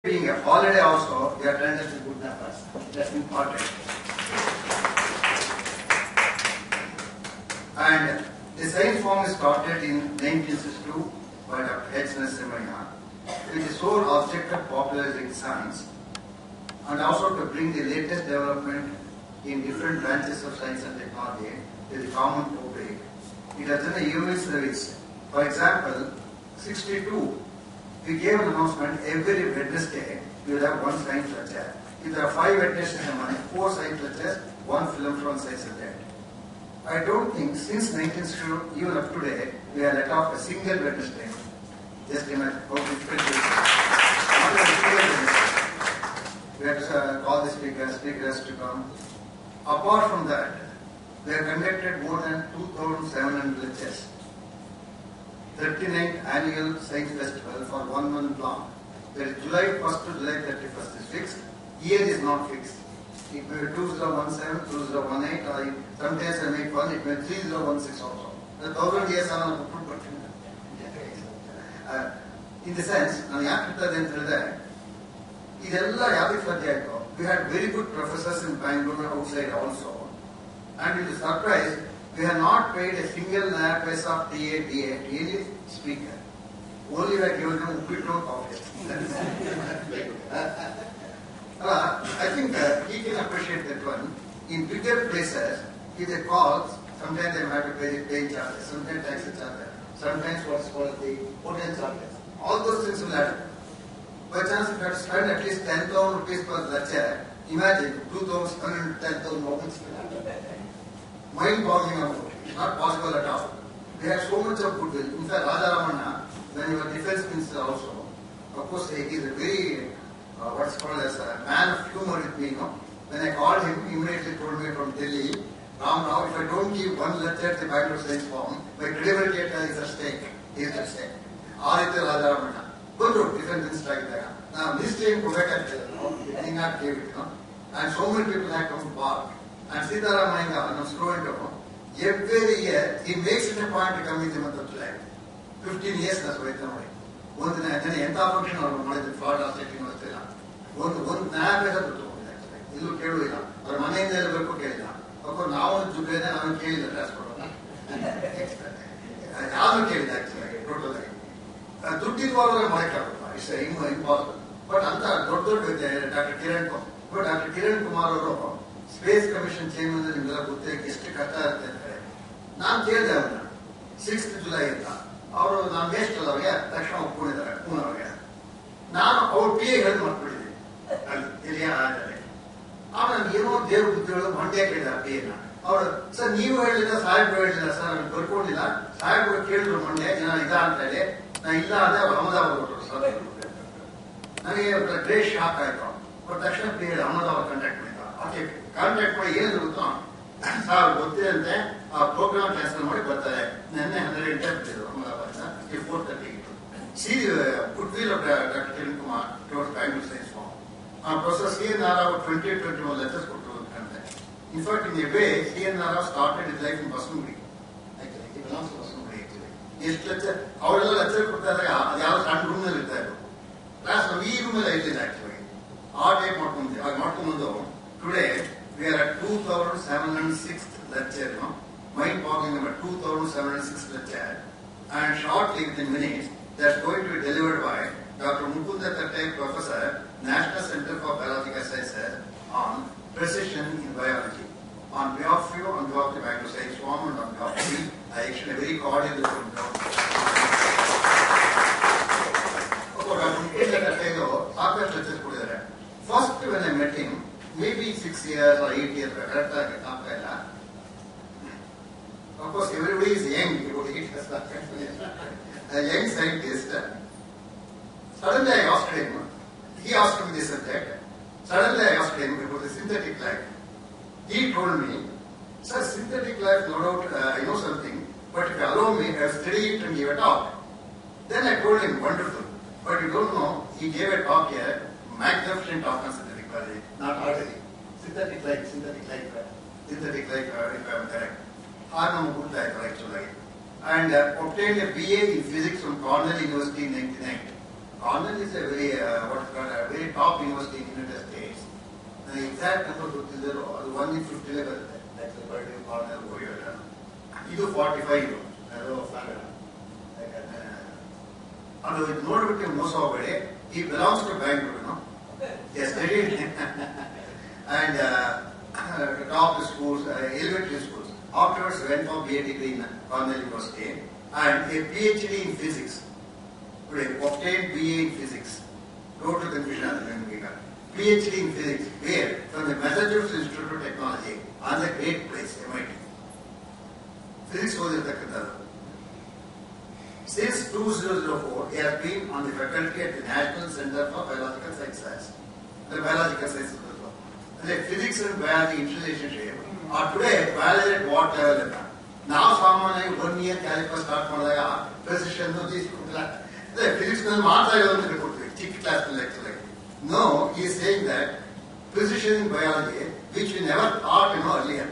Being a holiday also, we are trying to good numbers. That's important. And the science form is started in 1962 by Dr. H. Narasimha, with the sole object of popularizing science and also to bring the latest development in different branches of science and technology to the common public. It has done a human service. For example, 62. We gave an announcement every Wednesday we will have one science lecture. If there are 5 Wednesdays in the month, 4 science lectures, 1 film from science subject. I don't think since 1962, even up to today, we have let off a single Wednesday. Just imagine how difficult it is. Not a single Wednesday. We have to call the speakers to come. Apart from that, we have conducted more than 2,700 lectures. 39th annual science festival for 1 month long. That is July 1st to July 31st is fixed. Year is not fixed. It may be 2017, 2018, or sometimes I make one, it may be 3016 also. The 1000 years are not put in the sense, ನಾನು ಯಾಕೆ ಹೇಳ್ತದೆ ಅಂತ ಹೇಳಿದ್ರೆ ಇದೆಲ್ಲ ಯಾವ್ದಕ್ಕೆ ಸಾಧ್ಯ ಆಯಿತು. We had very good professors in Bangalore outside also. And it is surprised, we have not paid a single paisa of TA speaker. Only we have given them Uppitu coffee. I think he can appreciate that one. In bigger places, if they call, sometimes they have to pay charges, sometimes taxi charges, sometimes what's called the hotel charges. All those things will add up. By chance, if you have to spend at least 10,000 rupees per lecture, imagine 2,000, 10,000 rupees. Mind-boggling amount. It's not possible at all. We had so much of goodwill. In fact, Raja Ramana, when he was defense minister also, of course, he is a very, what's called as a man of humor with me, When I called him, he immediately told me from Delhi, Rao, if I don't give one lecture at the Bangalore Science Forum, my credibility is at stake. He is at stake. Aditya Raja Ramana. Good defense minister. Now, this time, he did not give it, And so many people have come to bar. And Sitaramanga, I'm student, every year he makes it a point to come in the month of July. 15 years that's why it's not. One thing, and then the entire function of the Florida State University. One Naya is look at or money in the local Kenya. Of course, now to get an unkill the transport. I'm killed actually, totally. Tutti was a micro, it's impossible. But with Dr. Kiran Kumar. But Dr. Kiran Kumar space commission chairman ನಿಮ್ಗೆಲ್ಲ ಗೊತ್ತೇ ಎಷ್ಟು ಕಷ್ಟ ಇರುತ್ತೆ ಅಂತ ನಾನು ಕೇಳಿದೆ ಅವನ್ನ 6th July ಅಂತ ಅವರು ನಾನು ವೇಸ್ಟ್ ಅಲ್ಲ ಅವ್ರಿಗೆ ತಕ್ಷಣ ಒಪ್ಕೊಂಡಿದ್ದಾರೆ ಪೂನವ್ರಿಗೆ ನಾನು ಅವ್ರ ಪಿ ಎ ಹೇಳಿ ಮಾಡ್ಬಿಟ್ಟಿದ್ದೀನಿ ಅಲ್ಲಿ ಇಲ್ಲಿ ಆಮೇಲೆ ನನ್ಗೆ ಏನೋ ದೇವ್ರ ಬುದ್ಧಿಗಳು ಮಂಡ್ಯ ಕೇಳಿದ ಪಿ ಎನ ಅವರು ಸರ್ ನೀವು ಹೇಳಿಲ್ಲ ಸಾಹೇಬ್ರು ಹೇಳಿಲ್ಲ ಸರ್ ನಾನು ಬರ್ಕೊಂಡಿಲ್ಲ ಸಾಹೇಬ್ರು ಕೇಳಿದ್ರು ಮಂಡ್ಯ ಜನ ಇದ ಅಂತ ಹೇಳಿ ನಾ ಇಲ್ಲ ಅದೇ ಅಹಮದಾಬಾದ್ ಸರ್ ನನಗೆ ಗ್ರೇಟ್ ಶಾಕ್ ಆಯ್ತು ಅವ್ರ ತಕ್ಷಣ ಪಿ ಹೇಳಿ ಅಹಮದಾಬಾದ್ ಕಾಂಟ್ಯಾಕ್ಟ್ ಮಾಡಿದ್ದ ಓಕೆ ಕಾಂಟ್ಯಾಕ್ಟ್ ಮಾಡಿ ಏನಿದ್ರು ಗೊತ್ತಾ ಸರ್ ಗೊತ್ತಿದೆ ಅಂತೆ ಆ ಪ್ರೋಗ್ರಾಮ್ ಕ್ಯಾನ್ಸಲ್ ಮಾಡಿ ಬರ್ತಾರೆ ನಿನ್ನೆ 12 ಗಂಟೆ ಬಿಟ್ಟಿದ್ರು ಅಹಮದಾಬಾದ್ 4:30 ಸಿ good will of doctor Kiran Kumar towards Bangalore science forum professor C N Rao 20-21 lectures ಕೊಟ್ಟರು ಅಂತ in fact in a way C N Rao started his life in Basavanagudi Basavanagudi ಎಷ್ಟು ಲೆಕ್ಚರ್ ಅವರೆಲ್ಲ ಲೆಕ್ಚರ್ ಕೊಡ್ತಾ ಇದ್ದಾಗ ಅದು ಯಾವ ಸಣ್ಣ ರೂಮ್ ನಲ್ಲಿ ಇರ್ತಾ ಇದ್ರು ಕ್ಲಾಸ್ ನಾವು ಈ ರೂಮ್ ಅಲ್ಲಿ ಇರ್ಲಿಲ್ಲ ಆಕ್ಚುಲಿ ಆ ಟೈಪ್ ಮಾಡ್ಕೊಂಡ್ವಿ ಹಾಗೆ ಮಾಡ್ಕೊಂಡ್ಬಂದು today we are at 2706th lecture, mind-boggling number 2706th lecture, and shortly within minutes, that's going to be delivered by Dr. Mukunda Thattai, Professor, National Center for Biological Sciences, on precision in biology. On behalf of you, on behalf of the Bangalore Science Forum, and on behalf of me, I extend a very cordial welcome. Dr. Mukunda Thattai, ಸಾಕಷ್ಟು lectures ಕೊಟ್ಟಿದ್ದಾರೆ. First, when I met him, maybe 6 years or 8 years, of course, everybody is young, about 8 years, a young scientist. Suddenly I asked him, he asked me this subject, suddenly I asked him about the synthetic life. He told me, sir, synthetic life, no doubt, I know something, but if you allow me, I will study it and give a talk. Then I told him, wonderful, but you don't know, he gave a talk here, magnificent talk on synthetic biology, not already. Synthetic life, if I am correct. Actually. And obtained a BA in physics from Cornell University in 1990. Cornell is a very very top university in United States. The exact number ಗೊತ್ತಿದ್ದರೂ ಅದು 1 in 50 ಬರುತ್ತೆ. Like Purdue, Cornell, Ohio. ಇದು 45 ಅದು ಸಾಗರ. ಅದು ಇದು ನೋಡ್ಬಿಟ್ಟು ಮೋಸ ಹೋಗಬೇಡಿ. He belongs to Bangalore, you know. He studied and top schools, elementary schools. Afterwards, went for BA degree in Cornell University and a PhD in physics. Today, obtained BA in physics. Total confusion at the moment. PhD in physics. Where? From the Massachusetts Institute of Technology, on the great place, MIT. Physics was the Since 2004, he has been on the faculty at the National Center for Biological Sciences. The biological sciences. The physics and biology interrelationship are today biology at what level? Now, someone 1 year caliber start ಮಾಡಿದಾಗ precision the physics ನಲ್ಲಿ ಮಾತ್ರ ಇರೋದನ್ನ ಕೊಡ್ತೀವಿ ಚಿಕ್ಕ class lecture. No, he is saying that precision in biology, which we never thought earlier.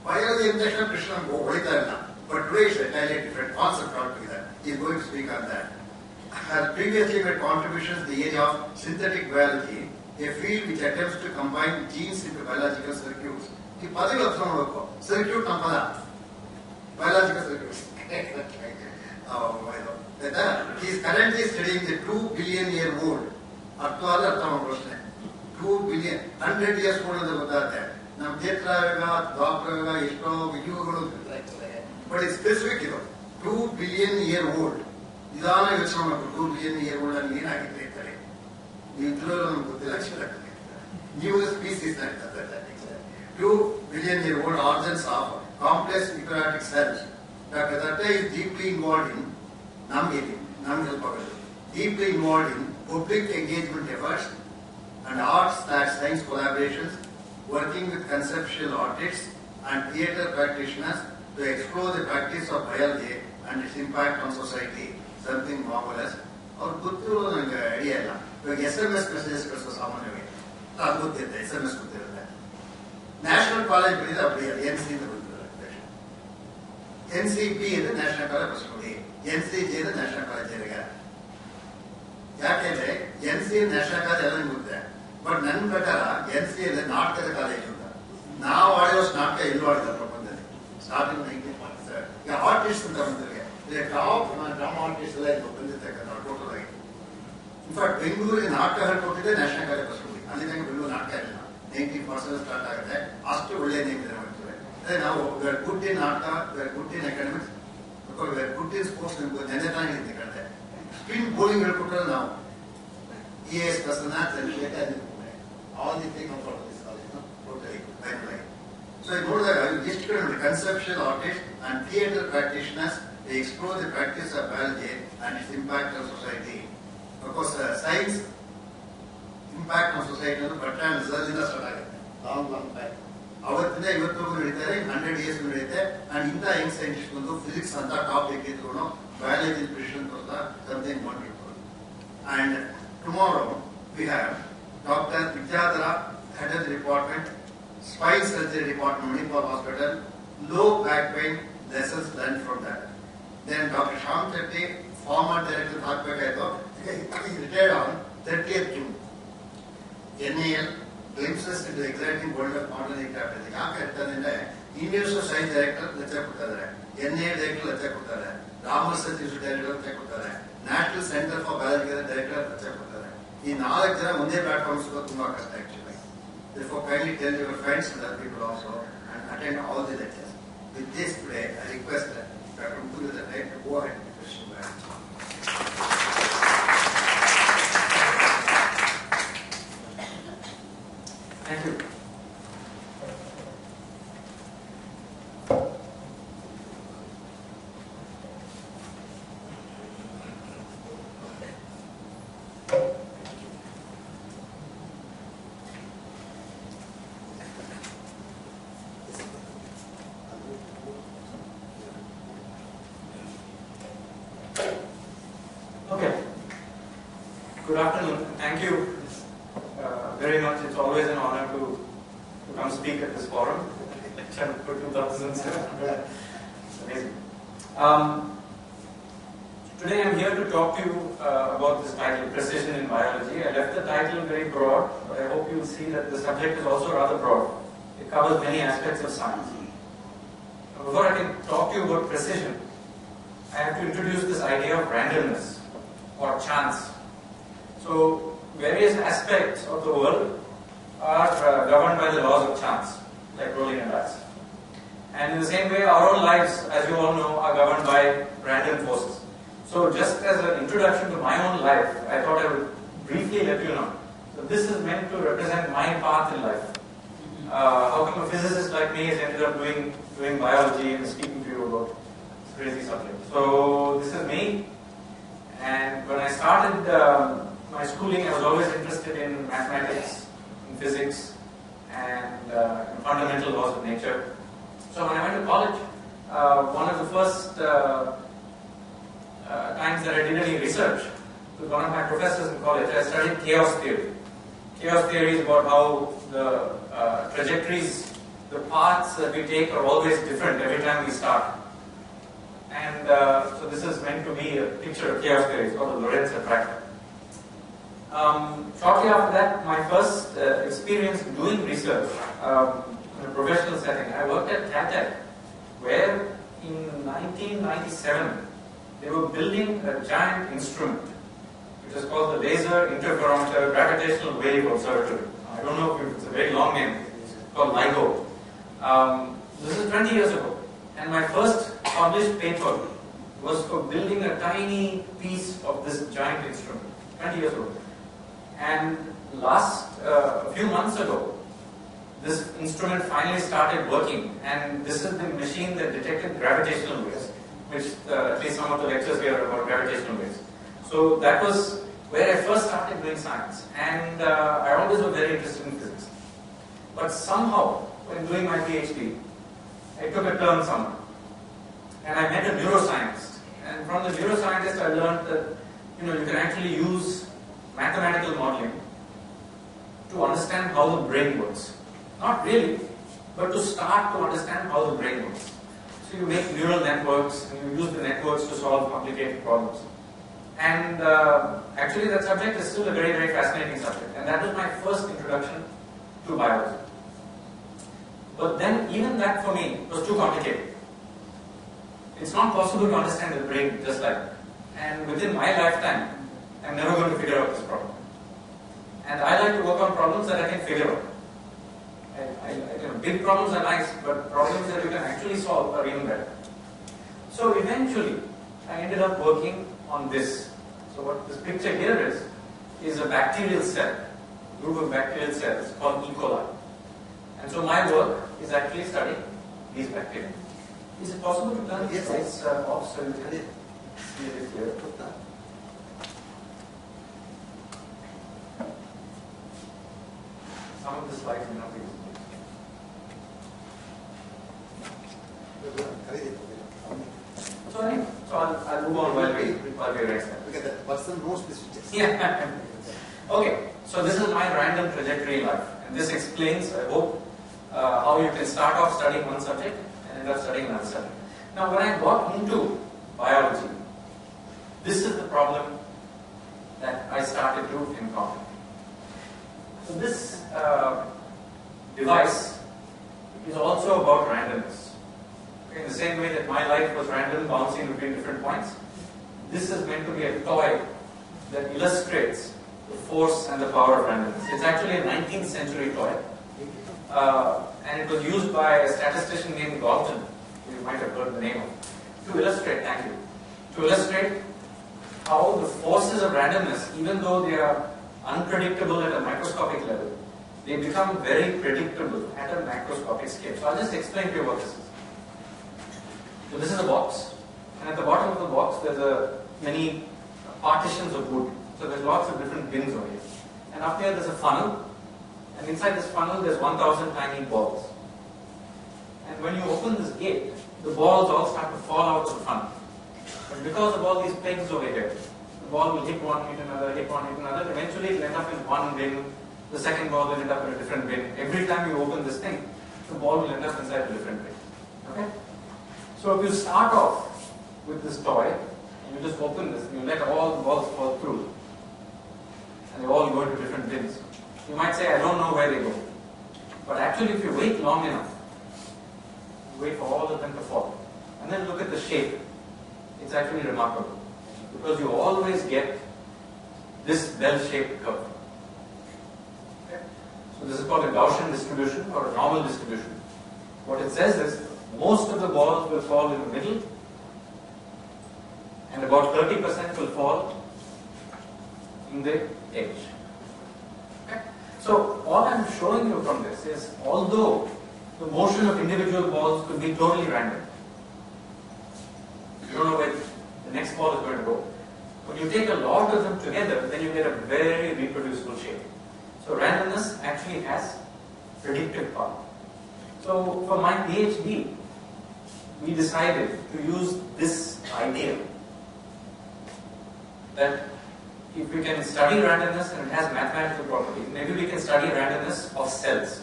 Biology in the Krishna ಹೊಡಿತಾ ಇಲ್ಲ. But today it's entirely different concept altogether. He is going to speak on that. Has previously made contributions in the area of synthetic biology, a field which attempts to combine genes into biological circuits. ಈ ಪದಗಳು ಅರ್ಥ ಮಾಡಬೇಕು. Circuit ನಮ್ಮ ಪದ biological circuits. He is currently studying the 2 billion year old. ಅರ್ಥವಾದ ಅರ್ಥ ಮಾಡೋ ಪ್ರಶ್ನೆ. 2 billion 100 years old ಅಂತ ಗೊತ್ತಾಗುತ್ತೆ. ನಮ್ಮ ಕ್ಷೇತ್ರವೇಗ ದ್ವಾಪರವೇಗ ಎಷ್ಟೋ ಯುಗಗಳು ಬಟ್ ಇದು ಸ್ಪೆಸಿಫಿಕ್ ಇದು 2 billion year old. ನಿಧಾನ ಯೋಚನೆ ಮಾಡಬೇಕು. 2 billion year old ಅಲ್ಲಿ ಏನಾಗಿದೆ ಅಂತಾರೆ ನೀವು ಇದ್ರಲ್ಲೂ ನಮ್ಗೆ ಗೊತ್ತಿಲ್ಲ. ನ್ಯೂ ಸ್ಪೀಸೀಸ್ ಆಗ್ತದೆ. 2 billion year old origins of complex eukaryotic cells. Dr. Datta is deeply involved in deeply involved in public engagement efforts and arts/science collaborations, working with conceptual artists and theatre practitioners to explore the practice of biology and its impact on society. Something marvelous. ಅವ್ರು ಗೊತ್ತಿರೋ ನನಗೆ idea ಇಲ್ಲ. ಇವಾಗ SMS messages ಕಳಿಸೋ ಸಾಮಾನ್ಯವಾಗಿ ಅದು ಗೊತ್ತಿರುತ್ತೆ. SMS ಗೊತ್ತಿರುತ್ತೆ. National college ಬಂದಿದೆ ಅವ್ರಿಗೆ NC ಅಂತ ಗೊತ್ತಿರುತ್ತೆ. NCP ಇದೆ ನ್ಯಾಷನಲ್ ಕಾಲೇಜ್ ಬಸ್ಕೊಡಿ. NCG ಇದೆ ನ್ಯಾಷನಲ್ ಕಾಲೇಜ್ ಏರಿಗ. ಯಾಕೆಂದ್ರೆ NC ನ್ಯಾಷನಲ್ ಕಾಲೇಜ್ ಎಲ್ಲ ಗೊತ್ತಿದೆ. ಬಟ್ ನನ್ನ ಪ್ರಕಾರ NC ಅಂದ್ರೆ ನಾಟಕದ ಕಾಲೇಜ್ ಅಂತ. ನಾವು ಆಡಿರೋಷ್ಟು ನಾಟಕ ಎಲ್ಲೂ ಆಡಿದ ಪ್ರಪಂಚದಲ್ಲಿ. ಸ್ಟಾರ್ಟಿಂಗ್ 1947 ಈಗ ಆರ್ಟಿಸ್ಟ್ ಅಂತ ಬಂದಿದೆ. ಟಾಪ್ ಡ್ರಾಮಾ ಆರ್ಟಿಸ್ಟ್ ಎಲ್ಲ ಇದು ಬಂದಿರ್ತಕ್ಕಂಥ ಟೋಟಲ್ ಆಗಿ. ಇನ್ಫ್ಯಾಕ್ಟ್ ಬೆಂಗಳೂರಿಗೆ ನಾಟಕ ಹೇಳ್ಕೊಟ್ಟಿದ್ದೆ ನ್ಯಾಷನಲ್ ಕಾಲೇಜ್ ಬಸ್ಕೊಡಿ. ಅಲ್ಲಿ ತನಕ ಬೆಂಗಳೂರು ನಾಟಕ ಇಲ್ಲ. 19% ಸ್ಟಾರ್ಟ್ ಆಗುತ್ತೆ. ಅಷ್ಟು ಒಳ್ಳೆ ನೇಮ್ ಇದೆ ಮಾಡ್ತೇವೆ. ಅದೇ ನಾವು ಗುಡ್ ಇನ್ ನಾಟಕ, good in academics, good in sports. ನೆನ್ನೆ ತಾನೇ ಕಂಡೆ ಸ್ಪಿನ್ ಬೌಲಿಂಗ್ ಹೇಳ್ಕೊಟ್ರೆ ನಾವು EAS person all the thing totally. So ಇದು ನೋಡಿದಾಗ ಎಷ್ಟು ಕಡೆ ನೋಡಿ conception artist and theatre practitioners they explore the practice of biology and its impact on society. Of course, science impact on society is Bertrand Russell ಇಂದ start ಆಗುತ್ತೆ. Long time ಅವತ್ತಿಂದ ಇವತ್ತವರೆಗೂ ನಡೀತಾರೆ. 100 years ನಡೆಯುತ್ತೆ. And ಇಂಥ ಯಂಗ್ ಸೈಂಟಿಸ್ಟ್ ಬಂದು physics ಅಂತ topic ಇಟ್ಕೊಂಡು biology precision ತೋರ್ತಾ something wonderful. And tomorrow we have Dr. Vidyadhara, head of the department, spine surgery department, Manipal Hospital, low back pain, lessons learned from that. Then Dr. Shyam Chetty, former director of Hospital, he retired on 30th June. NAL, glimpses into the exciting world of modern ectoplasm. ಯಾಕೆ ಹೇಳ್ತಾರೆ ಅಂದ್ರೆ university of science director lecture ಕೊಡ್ತಾರೆ, NAL director lecture ಕೊಡ್ತಾರೆ, ರಾಮರ್ಸತ್ institute director lecture ಕೊಡ್ತಾರೆ, national centre for biology director lecture ಕೊಡ್ತಾರೆ. ಈ 4 ಜನ ಒಂದೇ ಪ್ಲಾಟ್ಫಾರ್ಮ್ ಸಿಗೋದು ತುಂಬಾ ಕಷ್ಟ actually. Therefore, kindly tell your friends and other people also and attend all the lectures. With this today, I request that Dr. Mukund to go ahead with the question. Thank you. Good afternoon. Thank you very much. It's always an honor to come speak at this forum. For 2007. It's amazing. Today I'm here to talk to you about this title, Precision in Biology. I left the title very broad, but I hope you'll see that the subject is also rather broad. It covers many aspects of science. Now, before I can talk to you about precision, I have to introduce this idea of randomness or chance. So, various aspects of the world are governed by the laws of chance, like rolling a dice. And in the same way, our own lives, as you all know, are governed by random forces. So just as an introduction to my own life, I thought I would briefly let you know. So this is meant to represent my path in life. How come a physicist like me has ended up doing biology and speaking to you about this crazy subject? So this is me. And when I started my schooling, I was always interested in mathematics, in physics, and in fundamental laws of nature. So when I went to college, one of the first times that I did any research with one of my professors in college, I studied chaos theory. Chaos theory is about how the trajectories, the paths that we take are always different every time we start. And so this is meant to be a picture of chaos theory. It's called the Lorentz attractor. Shortly after that, my first experience doing research in a professional setting, I worked at Caltech, where in 1997 they were building a giant instrument, which is called the Laser Interferometer Gravitational Wave Observatory. I don't know if it's a very long name. It's called LIGO. This is 20 years ago, and my first published paper was for building a tiny piece of this giant instrument. 20 years ago. And a few months ago, this instrument finally started working, and this is the machine that detected gravitational waves, which at least some of the lectures here are about gravitational waves. So that was where I first started doing science, and I always was very interested in physics. But somehow, when doing my PhD, I took a turn somewhere, and I met a neuroscientist. And from the neuroscientist, I learned that you can actually use mathematical modeling to understand how the brain works. Not really, but to start to understand how the brain works. So you make neural networks, and you use the networks to solve complicated problems. And actually that subject is still a very, very fascinating subject. And that was my first introduction to biology. But then even that for me was too complicated. It's not possible to understand the brain just like that. And within my lifetime, I'm never going to figure out this problem. And I like to work on problems that I can figure out. Big problems are nice, but problems that you can actually solve are even better. So eventually, I ended up working on this. So what this picture here is a bacterial cell, a group of bacterial cells called E. coli. And so my work is actually studying these bacteria. Is it possible to turn these lights off so you can see it clear? Some of the slides may not be visible. So I'll move on while we erase that. Because the person knows the switches. Yeah. Okay, so this is my random trajectory in life. And this explains, I hope, how you can start off studying one subject and end up studying another subject. Now, when I got into biology, this is the problem that I started to encounter. So this device is also about randomness. In the same way that my life was random, bouncing between different points, this is meant to be a toy that illustrates the force and the power of randomness. It's actually a 19th century toy, and it was used by a statistician named Galton, you might have heard the name of, to illustrate, to illustrate how the forces of randomness, even though they are unpredictable at a microscopic level, they become very predictable at a macroscopic scale. So I'll just explain to you what this is. So this is a box, and at the bottom of the box there's many partitions of wood. So there's lots of different bins over here. And up here there's a funnel, and inside this funnel there's 1,000 tiny balls. And when you open this gate, the balls all start to fall out of the funnel. But because of all these pegs over here, the ball will hit one, hit another, hit one, hit another. Eventually it will end up in one bin. The second ball will end up in a different bin. Every time you open this thing, the ball will end up inside a different bin. Okay? So if you start off with this toy, and you just open this and you let all the balls fall through, and they all go into different bins. You might say, I don't know where they go. But actually, if you wait long enough, you wait for all of them to fall, and then look at the shape, it's actually remarkable. Because you always get this bell-shaped curve. Okay? So this is called a Gaussian distribution or a normal distribution. What it says is, most of the balls will fall in the middle, and about 30% will fall in the edge. Okay? So all I'm showing you from this is, although the motion of individual balls could be totally random, you don't know where the next ball is going to go. When you take a lot of them together, then you get a very reproducible shape. So randomness actually has predictive power. So for my PhD, we decided to use this idea that if we can study randomness and it has mathematical properties, maybe we can study randomness of cells.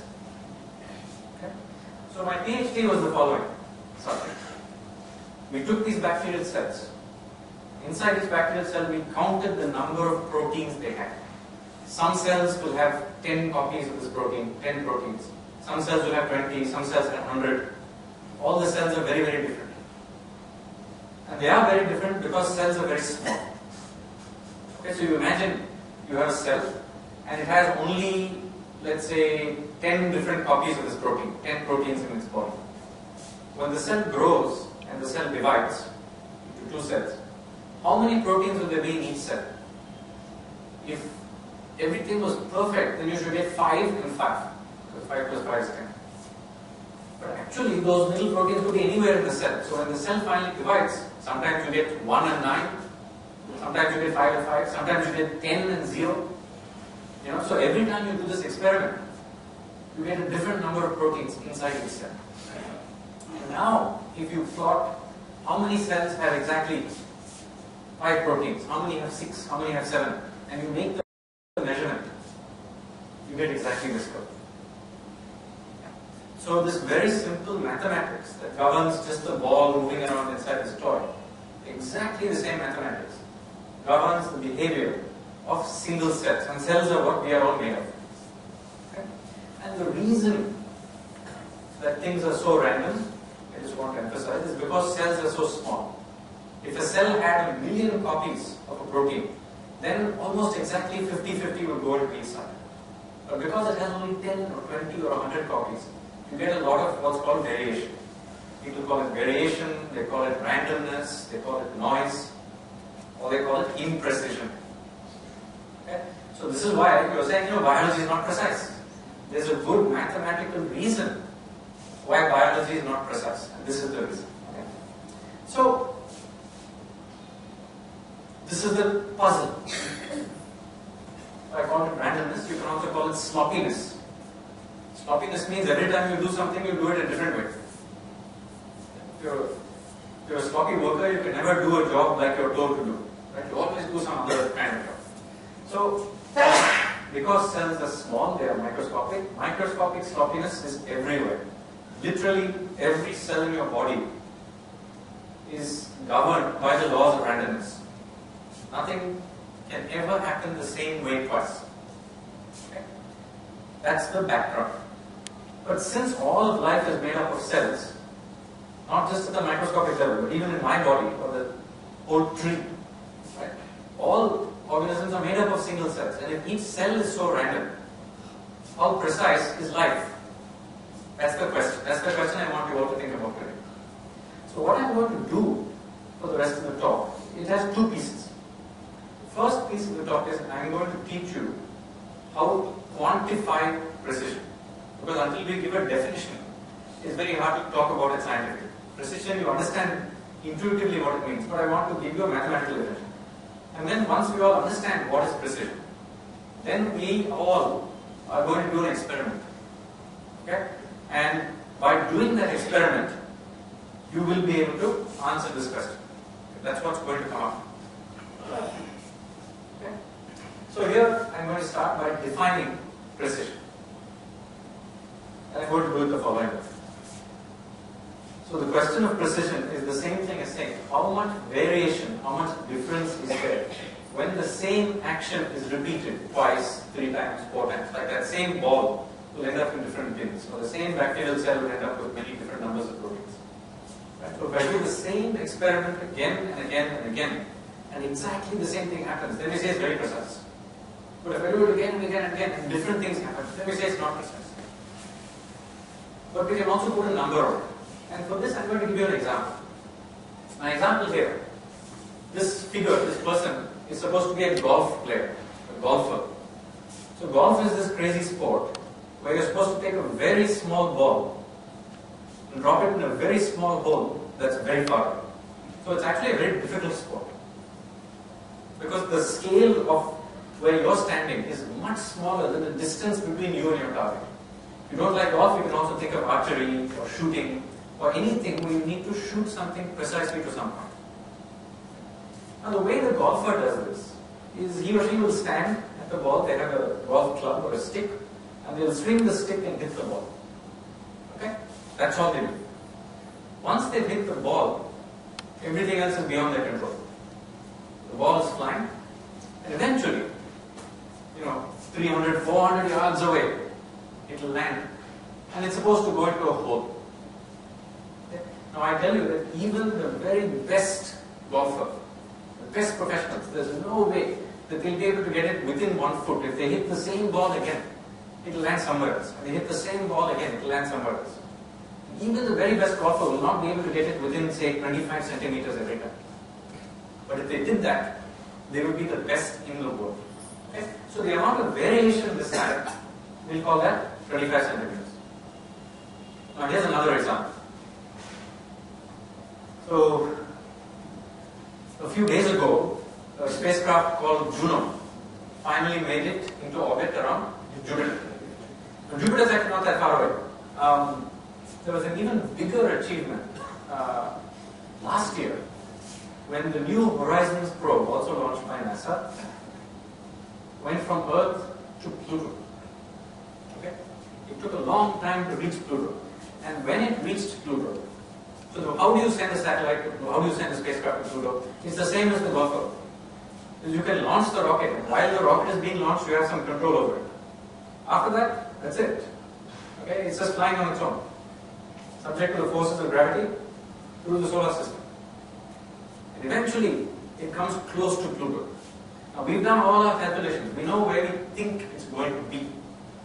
Okay? So my PhD was the following subject. We took these bacterial cells. Inside each bacterial cell, we counted the number of proteins they had. Some cells will have 10 copies of this protein, 10 proteins. Some cells will have 20, some cells have 100. All the cells are very, very different. And they are very different because cells are very small. Okay, so you imagine you have a cell and it has only, let's say, 10 different copies of this protein, 10 proteins in its body. When the cell grows and the cell divides into two cells, how many proteins will there be in each cell? If everything was perfect, then you should get 5 and 5. Because 5 plus 5 is 10. But actually, those little proteins could be anywhere in the cell. So when the cell finally divides, sometimes you get 1 and 9, sometimes you get 5 and 5, sometimes you get 10 and 0. You know, so every time you do this experiment, you get a different number of proteins inside each cell. And now, if you plot how many cells have exactly 5 proteins, how many have 6, how many have 7, and you make the measurement, you get exactly this curve. So this very simple mathematics that governs just the ball moving around inside this toy, exactly the same mathematics governs the behavior of single cells, and cells are what we are all made of. Okay? And the reason that things are so random, I just want to emphasize, is because cells are so small. If a cell had 1 million copies of a protein, then almost exactly 50-50 would go into each side. But because it has only 10 or 20 or 100 copies, you get a lot of what's called variation. People call it variation, they call it randomness, they call it noise, or they call it imprecision. Okay? So this is why you're saying, biology is not precise. There's a good mathematical reason why biology is not precise, and this is the reason. Okay? So, this is the puzzle. I call it randomness, you can also call it sloppiness. Sloppiness means every time you do something, you do it a different way. If you're a sloppy worker, you can never do a job like you're told to do. Right? You always do some other kind of job. So, because cells are small, they are microscopic. Microscopic sloppiness is everywhere. Literally, every cell in your body is governed by the laws of randomness. Nothing can ever happen the same way twice. Okay? That's the background. But since all of life is made up of cells, not just at the microscopic level, but even in my body or the whole tree, right? All organisms are made up of single cells, and if each cell is so random, how precise is life? That's the question. That's the question I want you all to think about today. So what I'm going to do for the rest of the talk, it has 2 pieces. The first piece of the talk is I'm going to teach you how to quantify precision. Because until we give a definition, it's very hard to talk about it scientifically. Precision, you understand intuitively what it means, but I want to give you a mathematical definition. And then once we all understand what is precision, then we all are going to do an experiment. Okay? And by doing that experiment, you will be able to answer this question. That's what's going to come up. Okay? So here I'm going to start by defining precision. And I'm going to do it the following way. So the question of precision is the same thing as saying how much variation, how much difference is there when the same action is repeated twice, 3 times, 4 times. Like that same ball will end up in different bins, or the same bacterial cell will end up with many different numbers of proteins. Right? So if I do the same experiment again and again and again, and exactly the same thing happens, then we say it's very precise. But if I do it again and again and again, and different things happen, then we say it's not precise. But we can also put a number on it. And for this, I'm going to give you an example. An example here. This figure, this person, is supposed to be a golf player, a golfer. So golf is this crazy sport where you're supposed to take a very small ball and drop it in a very small hole that's very far away. So it's actually a very difficult sport. Because the scale of where you're standing is much smaller than the distance between you and your target. If you don't like golf, you can also think of archery or shooting or anything where you need to shoot something precisely to some point. Now the way the golfer does this is he or she will stand at the ball, they have a golf club or a stick, and they'll swing the stick and hit the ball. Okay? That's all they do. Once they've hit the ball, everything else is beyond their control. The ball is flying, and eventually, 300, 400 yards away, it will land, and it's supposed to go into a hole. Okay? Now I tell you that even the very best golfer, the best professionals, there's no way that they'll be able to get it within 1 foot. If they hit the same ball again, it will land somewhere else. If they hit the same ball again, it will land somewhere else. Even the very best golfer will not be able to get it within, say, 25 centimeters every time. But if they did that, they would be the best in the world. Okay? So the amount of variation this time, we'll call that 25 centimeters. Now here's another example. So, a few days ago, a spacecraft called Juno finally made it into orbit around Jupiter. Now, Jupiter is actually not that far away. There was an even bigger achievement last year when the New Horizons probe, also launched by NASA, went from Earth to Pluto. Okay? It took a long time to reach Pluto. And when it reached Pluto, so how do you send a satellite, how do you send a spacecraft to Pluto? It's the same as the golfer. You can launch the rocket, and while the rocket is being launched, you have some control over it. After that, that's it. Okay? It's just flying on its own, subject to the forces of gravity through the solar system. And eventually, it comes close to Pluto. Now, we've done all our calculations. We know where we think it's going to be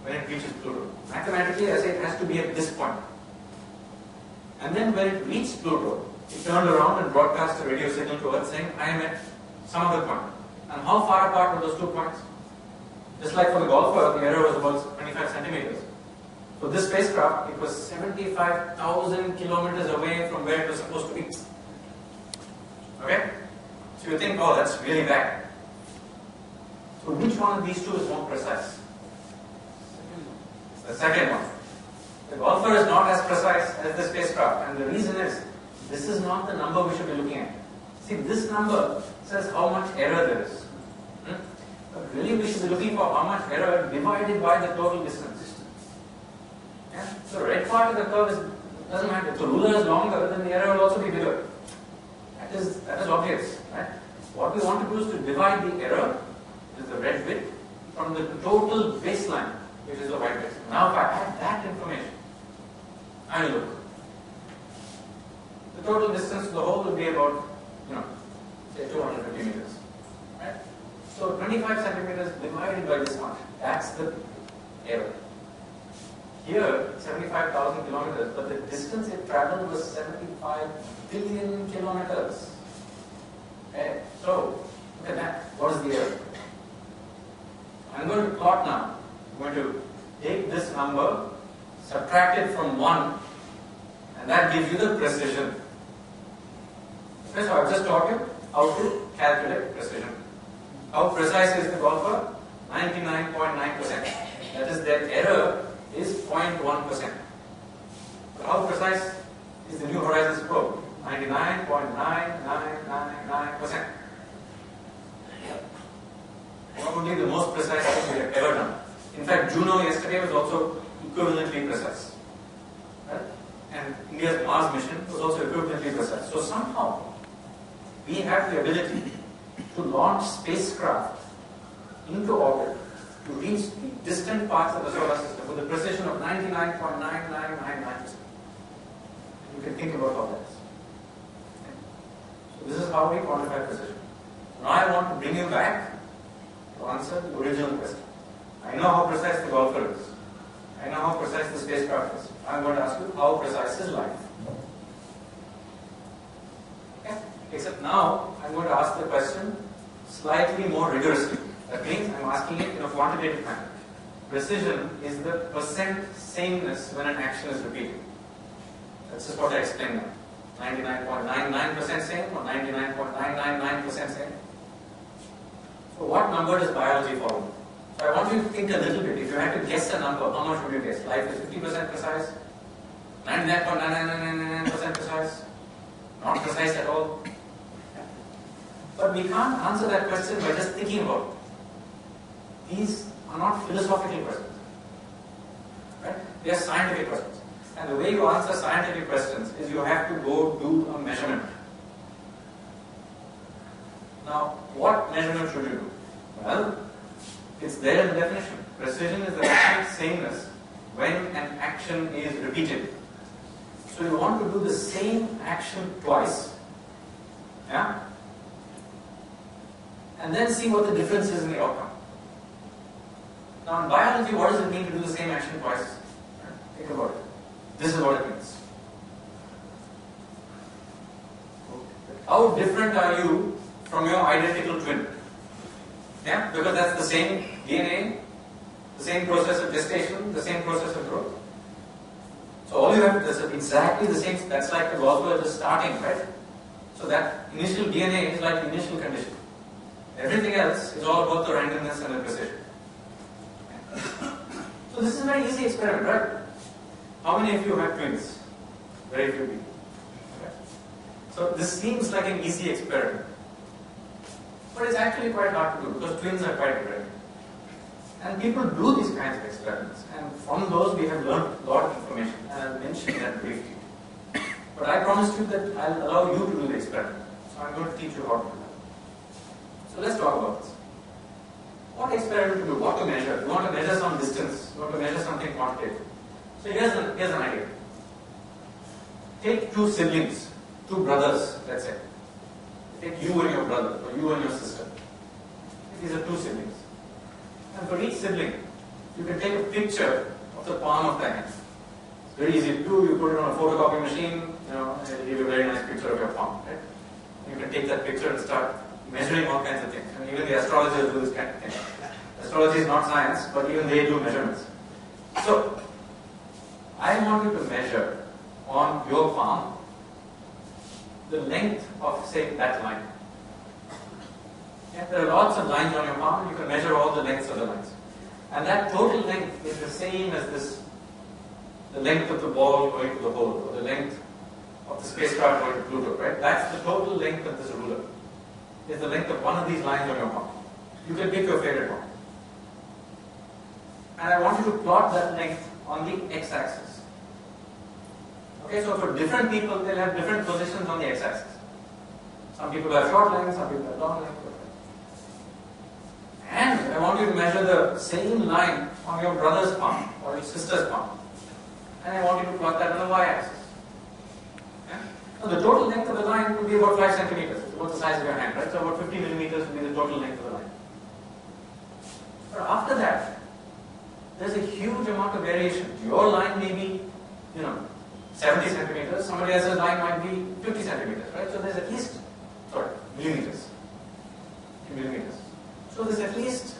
when it reaches Pluto. Mathematically, I say it has to be at this point. And then when it reached Pluto, it turned around and broadcast a radio signal to Earth saying, I am at some other point. And how far apart were those 2 points? Just like for the golfer, the error was about 25 centimeters. For this spacecraft, it was 75,000 kilometers away from where it was supposed to be. Okay? So you think, oh, that's really bad. So which one of these two is more precise? The second one. The golfer is not as precise as the spacecraft, and the reason is, this is not the number we should be looking at. See, this number says how much error there is. But really we should be looking for how much error divided by the total distance. Yeah? So the red part of the curve doesn't matter. If the ruler is longer, then the error will also be bigger. That is obvious. Right? What we want to do is to divide the error, which is the red bit, from the total baseline, which is the white bit. Now if I add that information, and look, the total distance to the hole will be about, say 250 meters. Right? So 25 centimeters divided by this much, that's the error. Here, 75,000 kilometers, but the distance it traveled was 75 billion kilometers. Okay? So, look at that. What is the error? I'm going to plot now. I'm going to take this number, subtract it from 1, and that gives you the precision. Okay, so I've just taught you how to calculate precision. How precise is the golfer? 99.9%. That is, their error is 0.1%. So how precise is the New Horizons probe? 99.9999%. Probably the most precise thing we have ever done. In fact, Juno yesterday was also equivalently precise. Right? And India's Mars mission was also equivalently precise. So somehow, we have the ability to launch spacecraft into orbit to reach the distant parts of the solar system with a precision of 99.9999%. You can think about all that. So this is how we quantify precision. Now I want to bring you back to answer the original question. I know how precise the golfer is. I know how precise the spacecraft is. I'm going to ask you how precise is life. Okay? Except now I'm going to ask the question slightly more rigorously. That means I'm asking it in a quantitative manner. Precision is the percent sameness when an action is repeated. That's just what I explained now. 99.99% same or 99.999% same. So what number does biology follow? So I want you to think a little bit. If you had to guess a number, how much would you guess? Life is 50% precise? 99.9999% precise? Not precise at all? But we can't answer that question by just thinking about it. These are not philosophical questions. Right? They are scientific questions. And the way you answer scientific questions is you have to go do a measurement. Now, what measurement should you do? Well, it's there in the definition. Precision is the percent sameness when an action is repeated. So you want to do the same action twice, yeah? And then see what the difference is in the outcome. Now in biology, what does it mean to do the same action twice? Think about it. This is what it means. How different are you from your identical twin? Yeah, because that's the same DNA, the same process of gestation, the same process of growth. So all you have to do is exactly the same. That's like the Roswell just starting, right? So that initial DNA is like the initial condition. Everything else is all about the randomness and the precision. So this is a very easy experiment, right? How many of you have twins? Very few people. Okay. So this seems like an easy experiment. But it's actually quite hard to do because twins are quite rare. And people do these kinds of experiments. And from those we have learned a lot of information. And I'll mention that briefly. But I promised you that I'll allow you to do the experiment. So I'm going to teach you how to do that. So let's talk about this. What experiment to do? What to measure? You want to measure some distance. You want to measure something quantitative. So here's an idea. Take two siblings, two brothers, let's say. Take you and your brother, or you and your sister. These are two siblings. And for each sibling, you can take a picture of the palm of the hand. It's very easy to do. You put it on a photocopy machine, it'll give you a very nice picture of your palm, right? You can take that picture and start measuring all kinds of things. And even the astrologers do this kind of thing. Astrology is not science, but even they do measurements. So, I want you to measure on your palm the length of, say, that line. Yeah, there are lots of lines on your palm, you can measure all the lengths of the lines. And that total length is the same as this, the length of the ball going to the hole, or the length of the spacecraft going to Pluto, right? That's the total length of this ruler. Is the length of one of these lines on your palm. You can pick your favorite one. And I want you to plot that length on the x-axis. Okay, so for different people, they'll have different positions on the x-axis. Some people have short length, some people have long length. And I want you to measure the same line on your brother's palm or your sister's palm. And I want you to plot that on the y-axis. Okay? So the total length of the line will be about 5 centimeters. It's about the size of your hand, right? So about 50 millimeters will be the total length of the line. But after that, there's a huge amount of variation. Your line may be, 70 centimeters. Somebody else's line might be 50 centimeters, right? So there's at least, millimeters. So there's at least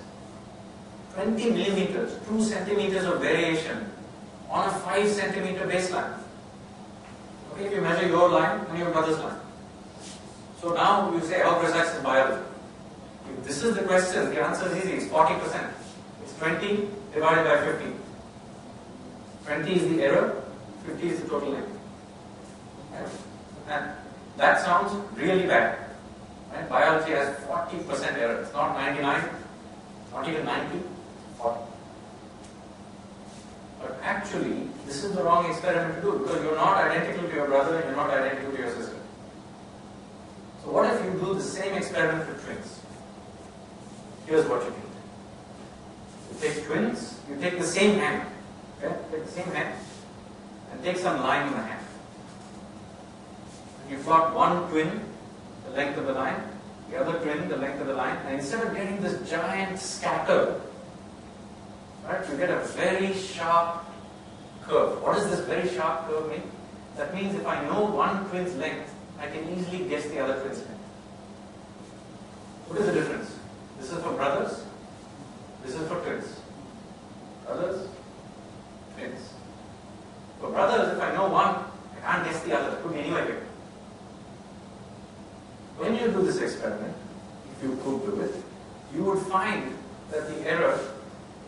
20 millimeters, 2 centimeters of variation on a 5 centimeter baseline. Okay, if you measure your line and your brother's line. So now you say, how precise is biology? If this is the question, the answer is easy, it's 40%. It's 20 divided by 50. 20 is the error, 50 is the total length. Right? And that sounds really bad. Right? Biology has 40% error. It's not 99, not even 90, 40. But actually, this is the wrong experiment to do because you're not identical to your brother and you're not identical to your sister. So what if you do the same experiment with twins. Here's what you do. You take twins, you take the same hand, okay? Take the same hand and take some line in the hand. And you plot one twin, the length of the line, the other twin, the length of the line, and instead of getting this giant scatter, right, you get a very sharp curve. What does this very sharp curve mean? That means if I know one twin's length, I can easily guess the other twin's length. What is the difference? This is for brothers, this is for twins. Brothers, twins. For brothers, if I know one, I can't guess the other. It could be anywhere here. When you do this experiment, if you could do it, you would find that the error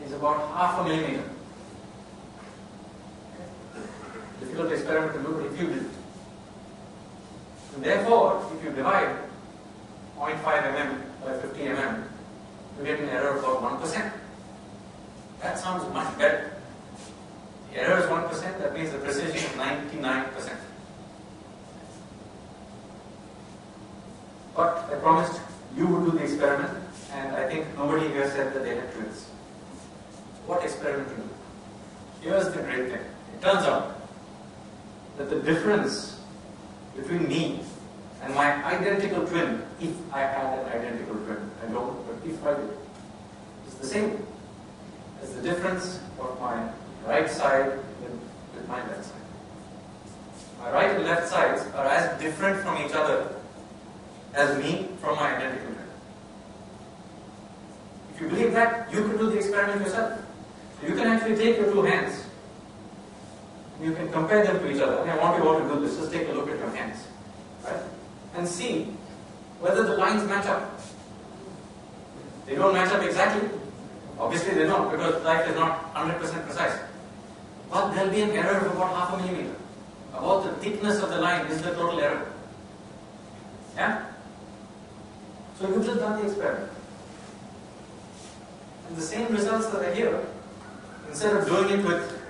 is about 0.5 millimeter. Difficult experiment to do, but if you did. And therefore, if you divide 0.5 mm by 50 mm, you get an error of about 1%. That sounds much better. The error is 1%, that means the precision is 99%. But I promised you would do the experiment, and I think nobody here said that they had twins. What experiment to do? Here's the great thing. It turns out that the difference between me and my identical twin, if I had an identical twin, I don't, but if I did, is the same as the difference of my right side with my left side. My right and left sides are as different from each other as me from my identical twin. If you believe that, you can do the experiment yourself. So you can actually take your two hands, you can compare them to each other. And I want you all to do this. Just take a look at your hands, right? And see whether the lines match up. They don't match up exactly. Obviously they don't, because life is not 100% precise. But there will be an error of about 0.5 millimeter. About the thickness of the line is the total error. Yeah? So you've just done the experiment. And the same results that are here, instead of doing it with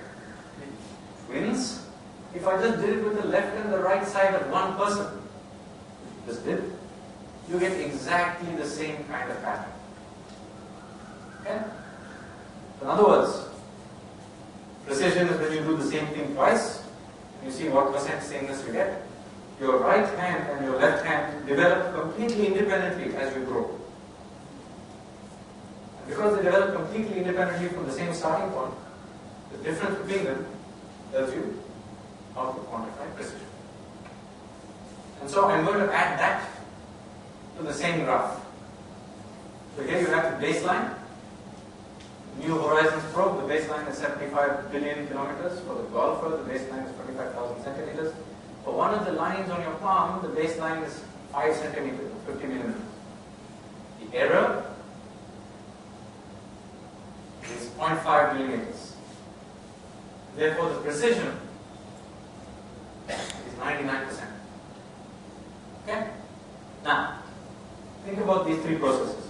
twins, if I just did it with the left and the right side of one person, just did, you get exactly the same kind of pattern. Okay? In other words, precision is when you do the same thing twice, and you see what percent sameness you get. Your right hand and your left hand develop completely independently as you grow. And because they develop completely independently from the same starting point, the difference between them tells you how to quantify precision. And so I'm going to add that to the same graph. So here you have the baseline. New Horizons probe, the baseline is 75 billion kilometers. For the golfer, the baseline is 25,000 centimeters. For one of the lines on your palm, the baseline is 5 centimeters, 50 millimeters. The error is 0.5 millimeters. Therefore, the precision is 99%. Okay? Now, think about these three processes.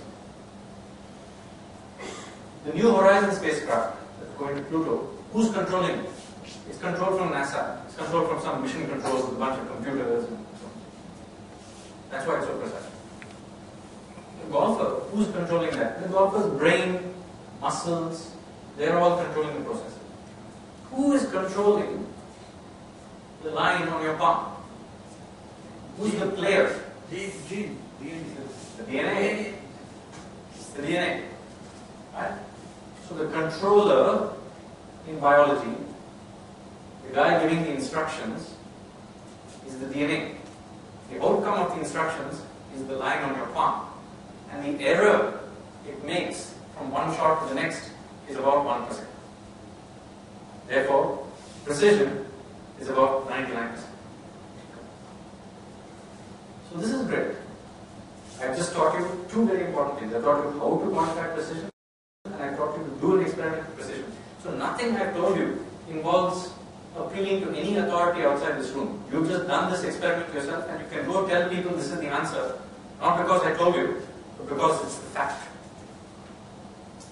The New Horizons spacecraft that's going to Pluto, who's controlling it? It's controlled from NASA. It's controlled from some mission controls with a bunch of computers and so on. That's why it's so precise. The golfer, who's controlling that? The golfer's brain, muscles, they're all controlling the process. Who is controlling the line on your palm? Who's the player? The DNA. It's the DNA. Right? So the controller in biology, the guy giving the instructions, is the DNA. The outcome of the instructions is the line on your palm. And the error it makes from one shot to the next is about 1%. Therefore, precision is about 99%. So this is great. I've just taught you two very important things. I taught you how to quantify precision, and I taught you to do an experiment with precision. So nothing I've told you involves appealing to any authority outside this room. You've just done this experiment yourself, and you can go tell people this is the answer, not because I told you, but because it's the fact.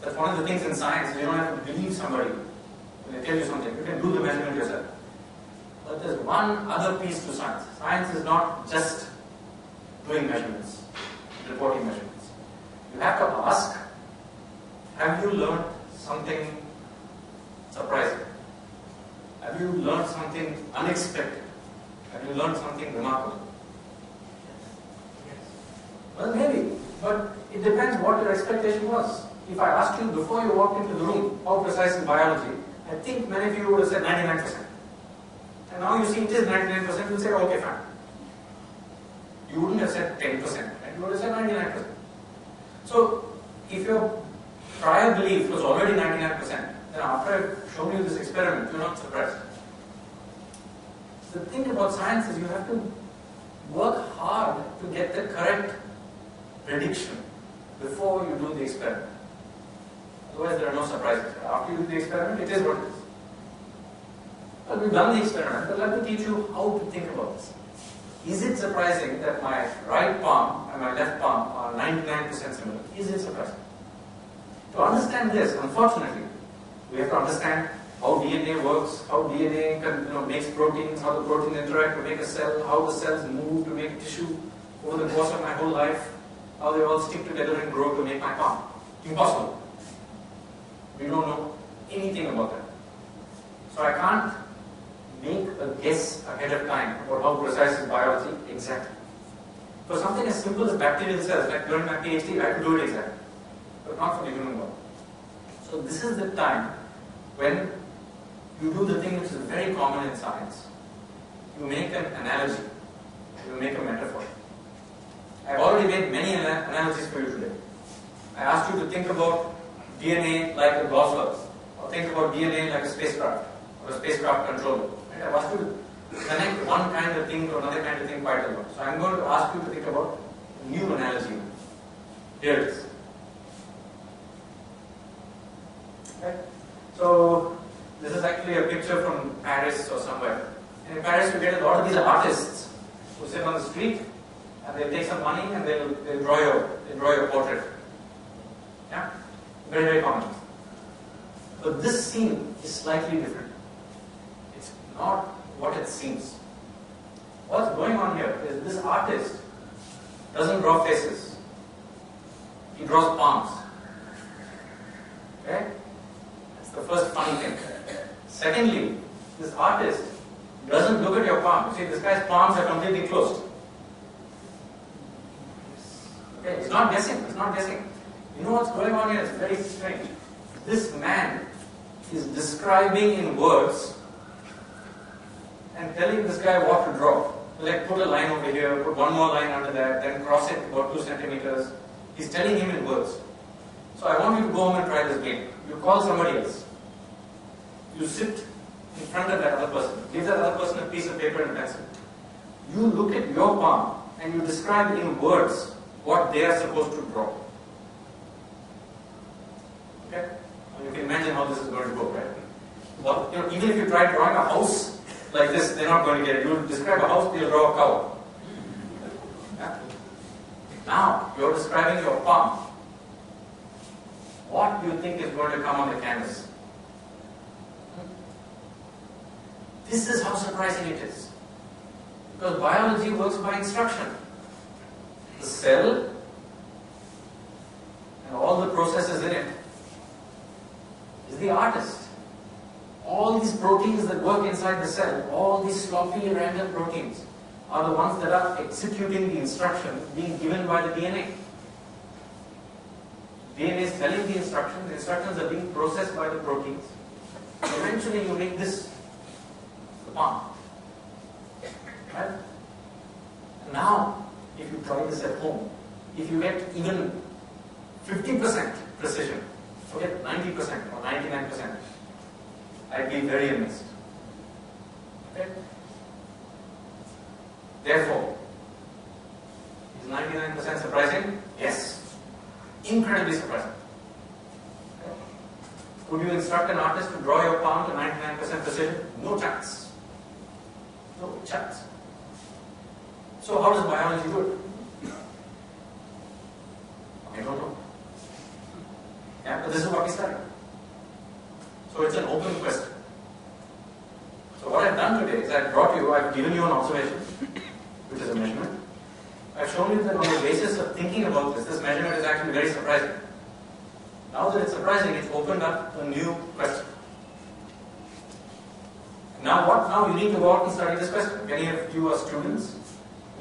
That's one of the things in science. You don't have to believe somebody when they tell you something. You can do the measurement yourself. But there's one other piece to science. Science is not just doing measurements. reporting measurements. You have to ask, have you learned something surprising? Have you learned something unexpected? Have you learned something remarkable? Well, maybe, but it depends what your expectation was. If I asked you before you walked into the room, how precise is biology, I think many of you would have said 99%. And now you see it is 99%, you'll say, okay, fine. You wouldn't have said 10%, right? You would have said 99%. So, if your prior belief was already 99%, then after I've shown you this experiment, you're not surprised. The thing about science is you have to work hard to get the correct prediction before you do the experiment. Otherwise, there are no surprises. After you do the experiment, it is what it is. Well, we've done the experiment, but let me teach you how to think about this. Is it surprising that my right palm and my left palm are 99% similar? Is it surprising? To understand this, unfortunately, we have to understand how DNA works, how DNA makes proteins, how the proteins interact to make a cell, how the cells move to make tissue over the course of my whole life, how they all stick together and grow to make my palm. Impossible. We don't know anything about that. So I can't make a guess ahead of time about how precise is biology exactly. For something as simple as bacterial cells, like during my PhD, I could do it exactly, but not for the human body. So this is the time when you do the thing which is very common in science. You make an analogy, you make a metaphor. I've already made many analogies for you today. I asked you to think about DNA like a golfer, or think about DNA like a spacecraft, or a spacecraft controller. Right? I've asked you to connect one kind of thing to another kind of thing quite a lot. So I'm going to ask you to think about a new analogy. Here it is. Okay? So this is actually a picture from Paris or somewhere. And in Paris you get a lot of these artists who sit on the street and they'll take some money and they'll draw your portrait. Yeah? Very, very common. But this scene is slightly different. It's not what it seems. What's going on here is this artist doesn't draw faces. He draws palms. Okay? That's the first funny thing. Secondly, this artist doesn't look at your palm. You see, this guy's palms are completely closed. Okay? It's not guessing. It's not guessing. You know what's going on here? It's very strange. This man is describing in words and telling this guy what to draw. Like put a line over here, put one more line under that, then cross it about 2 centimeters. He's telling him in words. So I want you to go home and try this game. You call somebody else. You sit in front of that other person. Give that other person a piece of paper and a pencil. You look at your palm and you describe in words what they are supposed to draw. Okay? You can imagine how this is going to go, right? Well, even if you try drawing a house like this, they're not going to get it. You describe a house, they'll draw a cow. Yeah? Now, you're describing your palm. What do you think is going to come on the canvas? This is how surprising it is. Because biology works by instruction. The cell and all the processes in it is the artist. All these proteins that work inside the cell, all these sloppy random proteins, are the ones that are executing the instruction being given by the DNA. DNA is telling the instructions are being processed by the proteins. Eventually you make this the palm. Right? Now, if you try this at home, if you get even 50% precision, forget 90% or 99%, I'd be very amazed. Okay? Therefore, is 99% surprising? Yes. Incredibly surprising. Okay? Could you instruct an artist to draw your palm to 99% precision? No chance. No chance. So how does biology do it? I don't know. Yeah, but this is what we study. So it's an open question. So what I've done today is I've given you an observation, which is a measurement. I've I've shown you that on the basis of thinking about this measurement is actually very surprising. Now that it's surprising, it's opened up a new question. Now what? Now you need to go out and study this question. Many of you are students.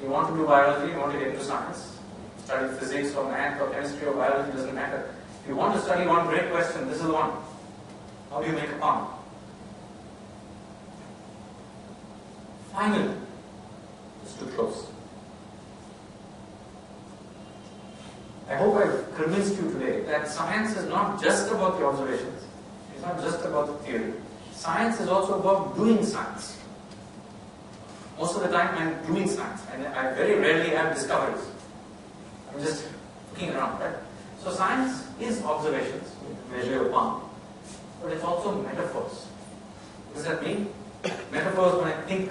You want to do biology, you want to get into science, study physics or math or chemistry or biology, doesn't matter. If you want to study one great question, this is the one. How do you make a palm? Finally, it's too close. I hope I've convinced you today that science is not just about the observations. It's not just about the theory. Science is also about doing science. Most of the time I'm doing science and I very rarely have discoveries. I'm just looking around, right? So science is observations, measure your palm, but it's also metaphors. What does that mean? Metaphors, when I think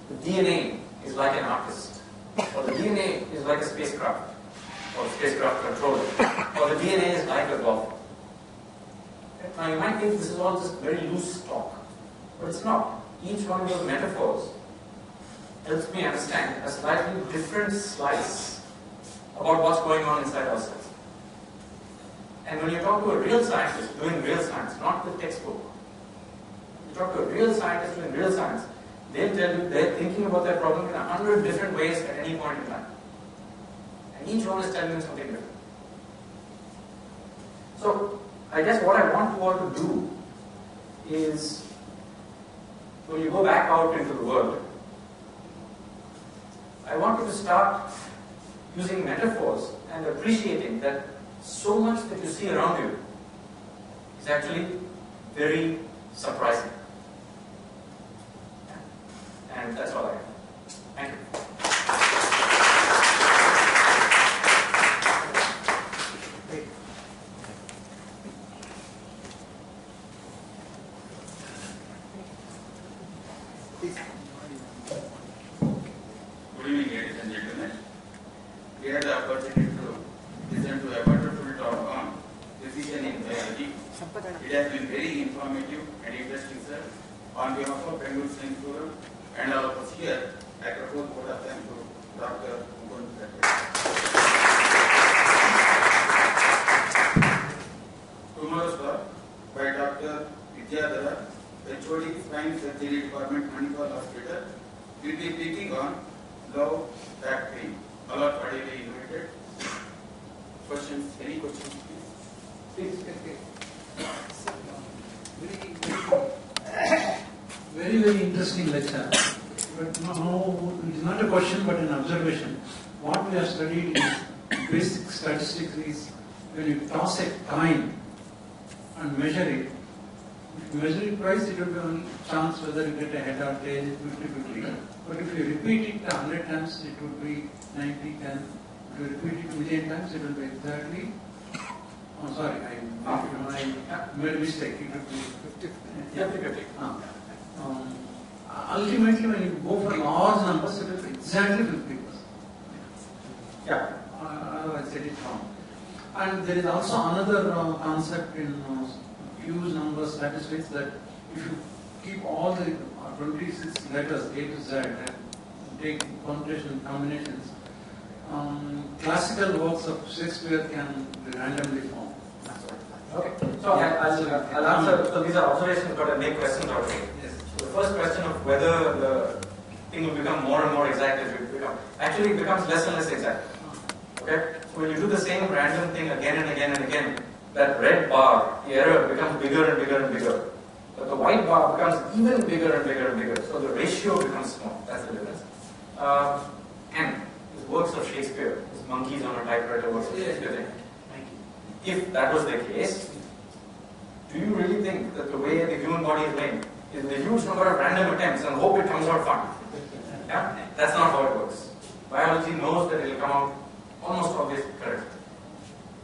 the DNA is like an artist, or the DNA is like a spacecraft, or spacecraft controller, or the DNA is like a golfer. Now you might think this is all just very loose talk, but it's not. Each one of those metaphors helps me understand a slightly different slice about what's going on inside ourselves. And when you talk to a real scientist doing real science, not the textbook, you talk to a real scientist doing real science, they'll tell you they're thinking about their problem in 100 different ways at any point in time. And each one is telling you something different. So, I guess what I want you all to do is, when you go back out into the world, I want you to start using metaphors and appreciating that so much that you see around you is actually very surprising. And that's all I have. Thank you. Good evening, ladies and gentlemen. We had the opportunity to listen to a wonderful talk on precision in biology. It has been very informative and interesting, sir. On behalf of Bengaluru Science Forum and all of us here, I propose vote of thanks to Dr. Mukund Satya. Tomorrow's talk by Dr. Vidyadhara, HOD, Spine Surgery Department, Manipal Hospital, will be speaking on love, back pain. All are cordially invited. Questions? Any questions, please? Very interesting lecture. But now it is not a question but an observation. What we have studied in basic statistics is when you toss a coin and measure it, if you measure it twice, it will be on chance whether you get a head or tail, 50-50. But if you repeat it 100 times, it would be 90-10. If you repeat it a million times, it will be exactly. Oh, sorry, I made a mistake. It would be 50-50. Ultimately, when you go for large numbers, it will be exactly 50%. Yeah. Otherwise, I said it wrong. And there is also another concept in huge number statistics that if you keep all the 26 letters A to Z and take permutation combinations, classical works of Shakespeare can be randomly formed. Okay. So I'll answer. So these are observations, but I'll make questions out of it. Yes. So the first question of whether the thing will become more and more exact as we become, actually it becomes less and less exact. Okay? So when you do the same random thing again and again and again, that red bar, the error becomes bigger and bigger and bigger. But the white bar becomes even bigger and bigger and bigger. So the ratio becomes small. That's the difference. And these works of Shakespeare, these monkeys on a typewriter works of Shakespeare. If that was the case, do you really think that the way the human body is made is a huge number of random attempts and hope it comes out fine? Yeah? That's not how it works. Biology knows that it will come out almost always correct.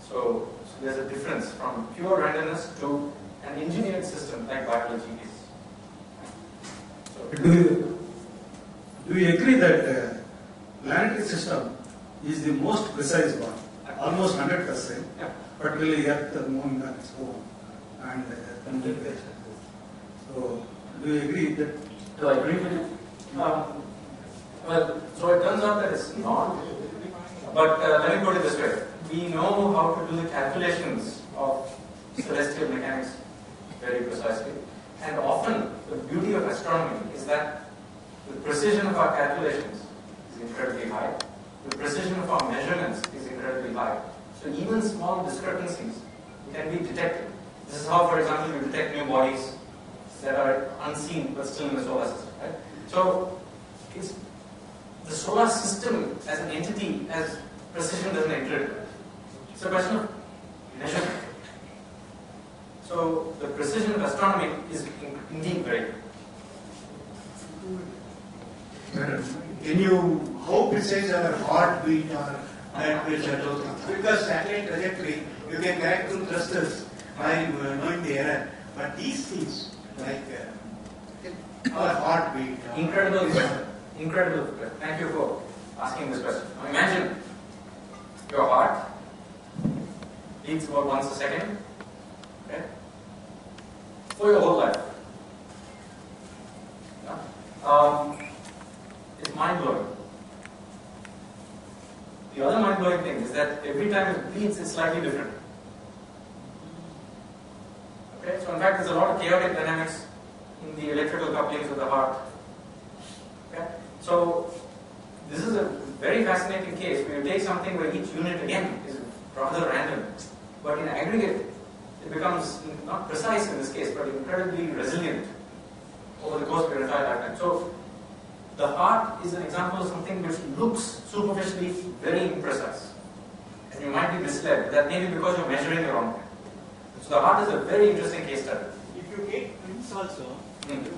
So there's a difference from pure randomness to an engineered system like biology is. So, Do you agree that planetary system is the most precise one, almost 100%, yeah. particularly Earth moving on its own, and so do you agree that? Do I agree with you? Well, so it turns out that it's not. But let me put it this way. We know how to do the calculations of celestial mechanics very precisely. And often, the beauty of astronomy is that the precision of our calculations is incredibly high. The precision of our measurements is incredibly high. So even small discrepancies can be detected. This is how, for example, you detect new bodies that are unseen but still in the solar system. Right? So it's the solar system as an entity, as precision doesn't exist. It's a question of measurement. So the precision of astronomy is indeed very good. Can you, how precise our heartbeat or blood pressure, those things? Because satellite trajectory, you can correct through thrusters by knowing the error. But these things, like our heartbeat. Incredible. Incredible. Thank you for asking this question. Now imagine your heart beats about once a second, okay, for your whole life. Yeah? It's mind-blowing. The other mind-blowing thing is that every time it beats, it's slightly different. Okay, so in fact, there's a lot of chaotic dynamics in the electrical couplings of the heart. Okay, so this is a very fascinating case where you take something where each unit again is rather random, but in aggregate, it becomes not precise in this case, but incredibly resilient over the course of your entire lifetime. So the heart is an example of something which looks superficially very imprecise. And you might be misled. That may be because you're measuring the wrong thing. So the heart is a very interesting case study. If you take twins also,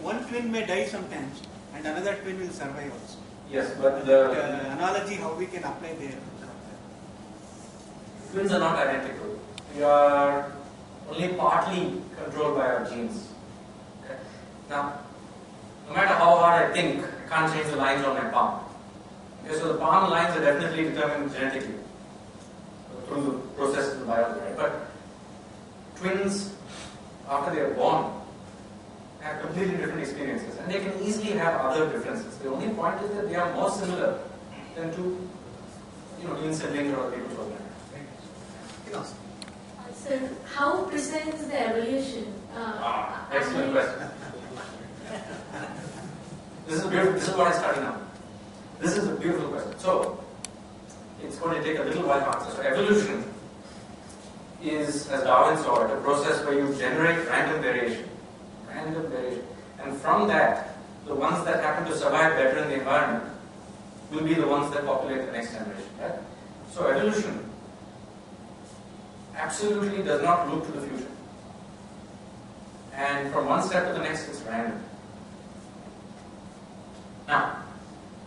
one twin may die sometimes and another twin will survive also. Yes, but the Analogy how we can apply there. twins are not identical. We are only partly controlled by our genes. Okay? Now, no matter how hard I think, I can't change the lines on my palm. Okay, so the palm lines are definitely determined genetically through the process of the biology. Right? But twins, after they are born, have completely different experiences, and they can easily have other differences. The only point is that they are more similar than to, twin siblings or other people who are married. So, how precise is the evolution? Excellent question. This is what I study now. This is a beautiful question. So, it's going to take a little while to answer. So, evolution is, as Darwin saw it, a process where you generate random variation. And from that, the ones that happen to survive better in the environment will be the ones that populate the next generation. Right? So, evolution absolutely does not look to the future. And from one step to the next, it's random. Now,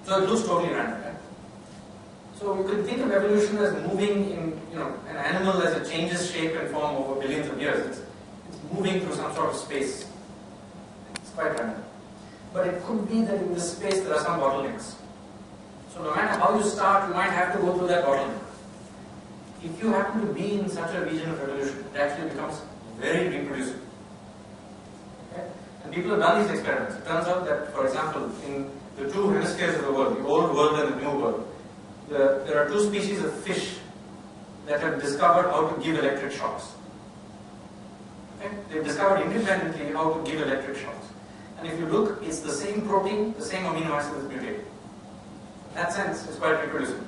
so it looks totally random, right? So you could think of evolution as moving in, an animal as it changes shape and form over billions of years. It's moving through some sort of space. It's quite random. But it could be that in this space there are some bottlenecks. So no matter how you start, you might have to go through that bottleneck. If you happen to be in such a region of evolution, it actually becomes very reproducible. Okay? And people have done these experiments. It turns out that, for example, in the two hemispheres of the world, the old world and the new world, there are two species of fish that have discovered how to give electric shocks. Okay? They've discovered independently how to give electric shocks. And if you look, it's the same protein, the same amino acid is mutated. In that sense, it's quite reproducible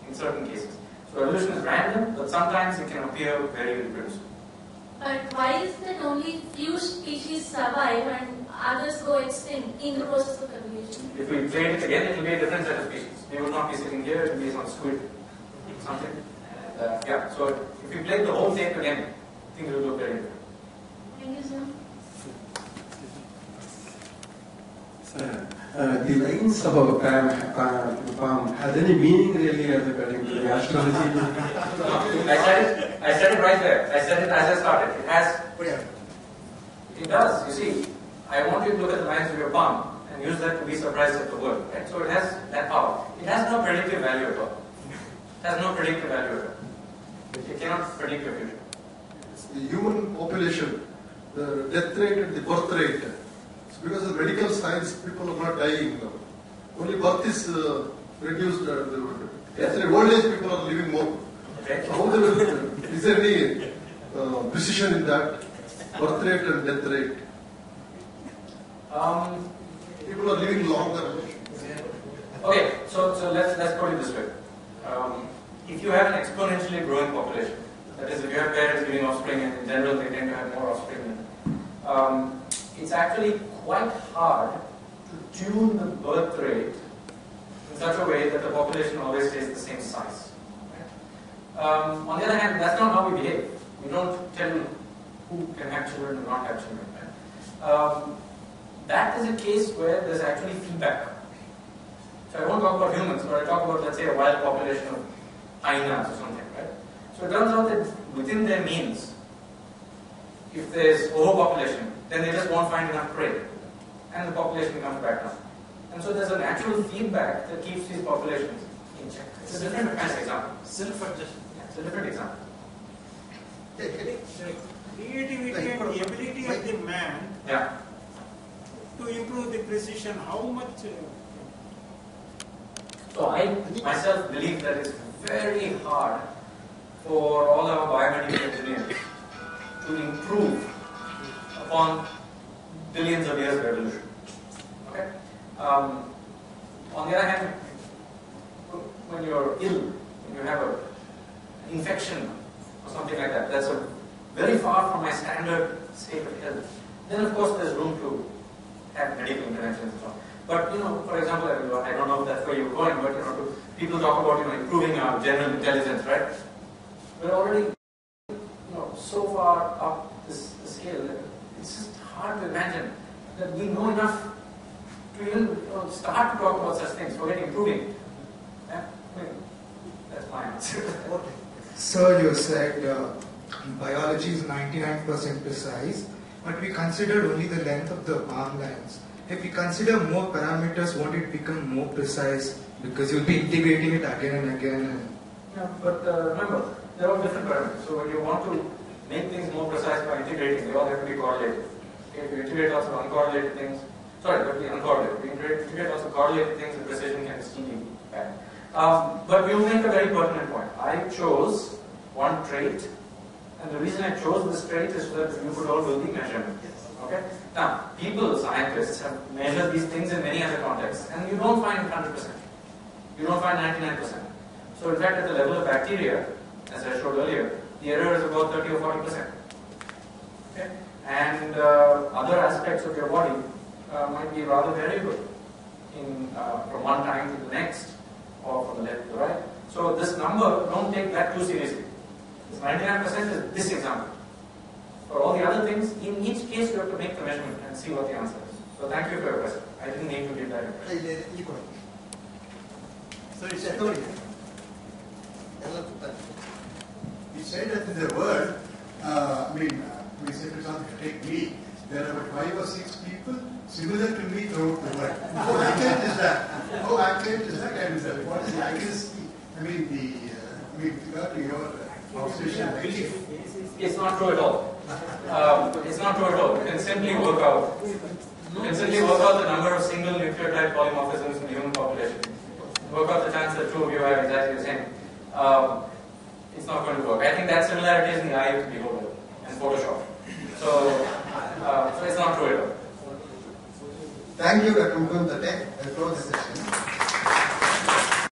in certain cases. So evolution is random, but sometimes it can appear very reproducible. But why is that only few species survive and others go extinct in the process of evolution? If we played it again, it will be a different set of species. We would not be sitting here, it will be some squid, something. So if we played the whole tape again, things will look very different. Thank you, sir. The lines of our palm has any meaning really as according to the astrology? I said it right there. I said it as I started. It has. It does. You see, I want you to look at the lines of your palm and use that to be surprised at the world. Right? So it has that power. It has no predictive value at all. It has no predictive value at all. It cannot predict your future. The human population, the death rate and the birth rate. Because of medical science, people are not dying. Only birth is reduced. Actually, old age people are living more. Okay. So how they will, is there any precision in that? Birth rate and death rate? People are living longer. Okay, so let's put it this way. If you have an exponentially growing population, that is, if you have parents giving offspring, and in general they tend to have more offspring, it's actually quite hard to tune the birth rate in such a way that the population always stays the same size. Right? On the other hand, that's not how we behave. We don't tell who can have children and not have children. Right? That is a case where there's actually feedback. So I won't talk about humans, but I talk about, let's say, a wild population of hyenas or something, right? So it turns out that within their means, if there's overpopulation, then they just won't find enough prey, and the population comes back down. And so there's a natural feedback that keeps these populations in check. It's a different kind of example. Self-adjustment. Yeah, it's a different example. The creativity and the ability of the man Yeah. to improve the precision, how much? So I myself believe that it's very hard for all our biomedical engineers to improve upon billions of years of evolution. Okay? On the other hand, when you're ill, when you have an infection or something like that, that's very far from my standard state of health. Then of course there's room to have medical interventions and so on. But for example, I don't know if that's where you're going, but people talk about improving our general intelligence, right? We're already so far up the scale that it's just hard to imagine that we know enough to even start to talk about such things. Forget improving. Yeah? I mean, that's my answer. Sir, you said biology is 99% precise, but we considered only the length of the palm lines. If we consider more parameters, won't it become more precise? Because you'll be integrating it again and again. Yeah, but remember, there are different parameters. So when you want to make things more precise by integrating, they all have to be correlated. Okay, if you integrate lots of uncorrelated things, sorry, but the uncorrelated. If you integrate lots of correlated things, the precision can still be bad. But you make a very pertinent point. I chose one trait, and the reason I chose this trait is so that you could all do the measurement. Okay? Now, people, scientists, have measured these things in many other contexts, and you don't find 100%. You don't find 99%. So in fact, at the level of bacteria, as I showed earlier, the error is about 30 or 40%. Okay? And other aspects of your body might be rather variable from one time to the next, or from the left to the right. So this number, don't take that too seriously. This 99% is this example. For all the other things, in each case you have to make the measurement and see what the answer is. So thank you for your question. I didn't need to give that impression. You said that in the world, we said, for example, if you take me, there are about 5 or 6 people similar to me throughout the world. How accurate is that? How accurate is that? And what is the accuracy? With regard to your observation belief. It's not true at all. It's not true at all. You can simply work out. You can simply work out the number of single nucleotide polymorphisms in the human population. Work out the chance that two of you are exactly the same. It's not going to work. I think that similarity is in the eye of the beholder and Photoshop. So it's not true at all. Thank you, Dr. Mukund. I close the session.